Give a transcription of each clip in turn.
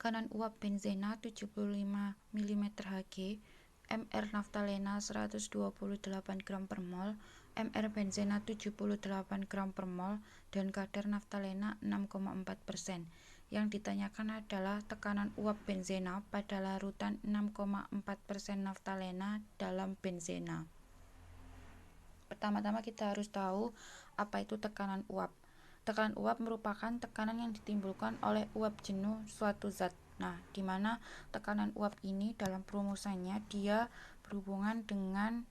tekanan uap benzena 75 mm Hg, mr naftalena 128 gram per mol, mr benzena 78 gram per mol, dan kadar naftalena 6,4%. Yang ditanyakan adalah tekanan uap benzena pada larutan 6,4% naftalena dalam benzena. Pertama-tama kita harus tahu apa itu tekanan uap. Tekanan uap merupakan tekanan yang ditimbulkan oleh uap jenuh suatu zat. Nah, di mana tekanan uap ini dalam perumusannya dia berhubungan dengan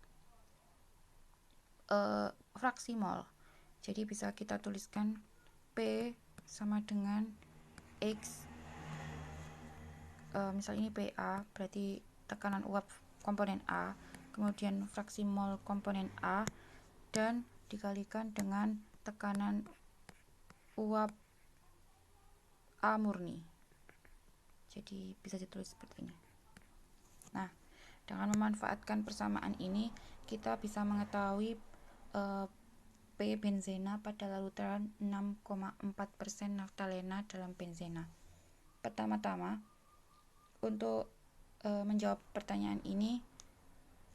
fraksi mol. Jadi bisa kita tuliskan P sama dengan X. Misal ini PA, berarti tekanan uap komponen A, kemudian fraksi mol komponen A, dan dikalikan dengan tekanan uap A murni. Jadi bisa ditulis seperti ini. Nah, dengan memanfaatkan persamaan ini kita bisa mengetahui P benzena pada larutan 6,4% naftalena dalam benzena. Pertama-tama untuk menjawab pertanyaan ini,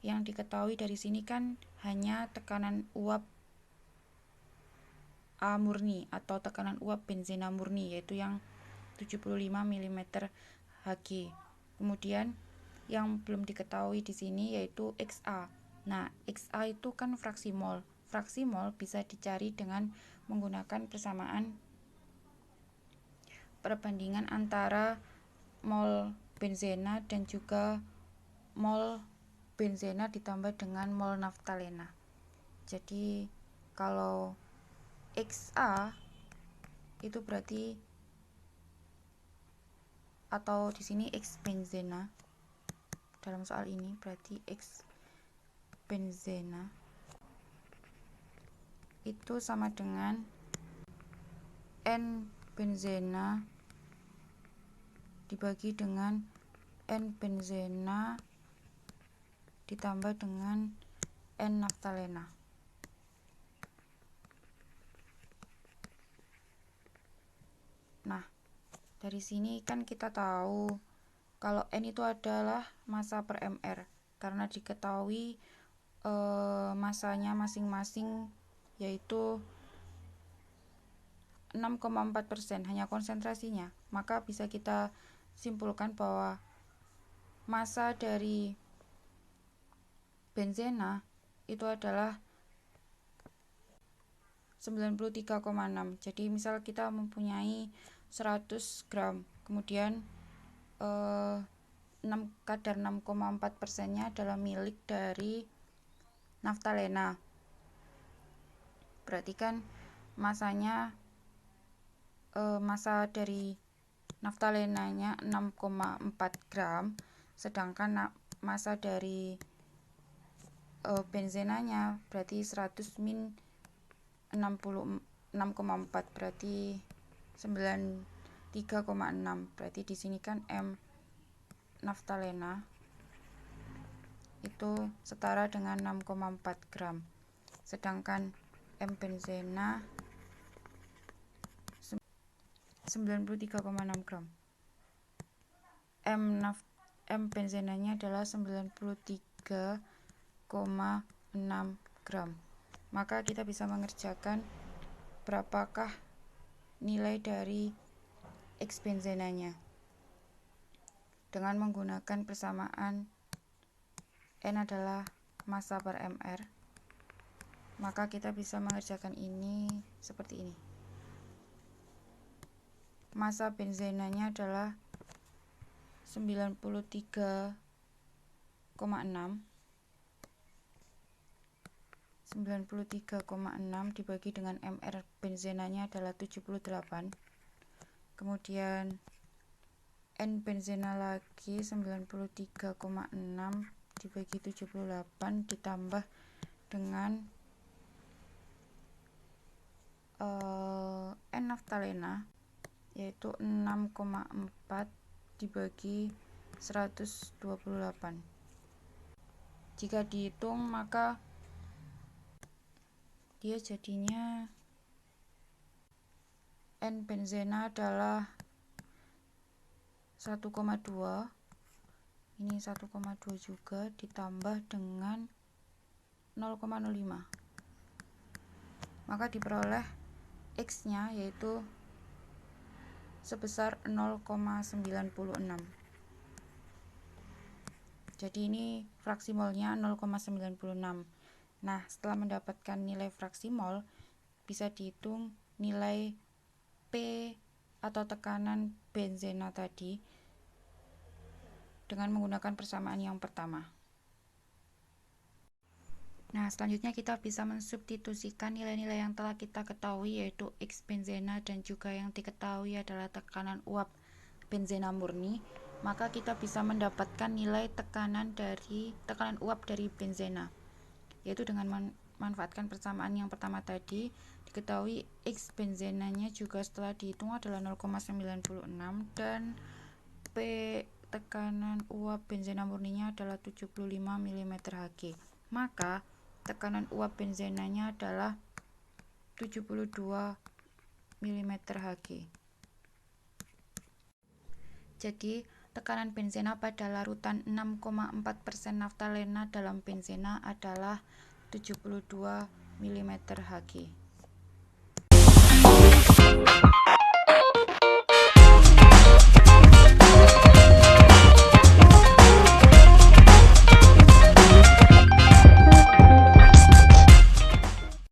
yang diketahui dari sini kan hanya tekanan uap A murni atau tekanan uap benzena murni, yaitu yang 75 mm Hg. Kemudian yang belum diketahui di sini yaitu XA. Nah, XA itu kan fraksi mol. Fraksi mol bisa dicari dengan menggunakan persamaan perbandingan antara mol benzena dan juga mol benzena ditambah dengan mol naftalena. Jadi kalau XA itu berarti, atau di sini X benzena dalam soal ini berarti X benzena itu sama dengan N benzena dibagi dengan N benzena ditambah dengan N naftalena. Nah, dari sini kan kita tahu kalau N itu adalah massa per mr, karena diketahui masanya masing-masing yaitu 6,4%, hanya konsentrasinya. Maka bisa kita simpulkan bahwa massa dari benzena itu adalah 93,6. Jadi misal kita mempunyai 100 gram, kemudian kadar 6,4%-nya adalah milik dari naftalena. Berarti kan masanya massa dari naftalenanya 6,4 gram, sedangkan massa dari benzenanya berarti 100 min 66,4, berarti 93,6. Berarti di sini kan M naftalena itu setara dengan 6,4 gram, sedangkan M benzena 93,6 gram. M benzenanya adalah 93,6 gram. Maka kita bisa mengerjakan berapakah nilai dari X benzenanya dengan menggunakan persamaan N adalah massa per mr. Maka kita bisa mengerjakan ini seperti ini. Massa benzenanya adalah 93,6 dibagi dengan mr benzenanya adalah 78. Kemudian N benzena lagi 93,6 dibagi 78 ditambah dengan N naftalena yaitu 6,4 dibagi 128. Jika dihitung maka dia jadinya N benzena adalah 1,2, ini 1,2 juga ditambah dengan 0,05, maka diperoleh X nya yaitu sebesar 0,96. Jadi ini fraksi molnya 0,96. Nah, setelah mendapatkan nilai fraksi mol, bisa dihitung nilai P atau tekanan benzena tadi dengan menggunakan persamaan yang pertama. Nah, selanjutnya kita bisa mensubstitusikan nilai-nilai yang telah kita ketahui, yaitu X benzena dan juga yang diketahui adalah tekanan uap benzena murni. Maka kita bisa mendapatkan nilai tekanan uap dari benzena, yaitu dengan memanfaatkan persamaan yang pertama tadi. Diketahui X benzenanya juga setelah dihitung adalah 0,96 dan P tekanan uap benzena murninya adalah 75 mm/Hg. Maka tekanan uap benzenanya adalah 72 mm/Hg. Jadi, tekanan benzena pada larutan 6,4% naftalena dalam benzena adalah 72 mm/Hg.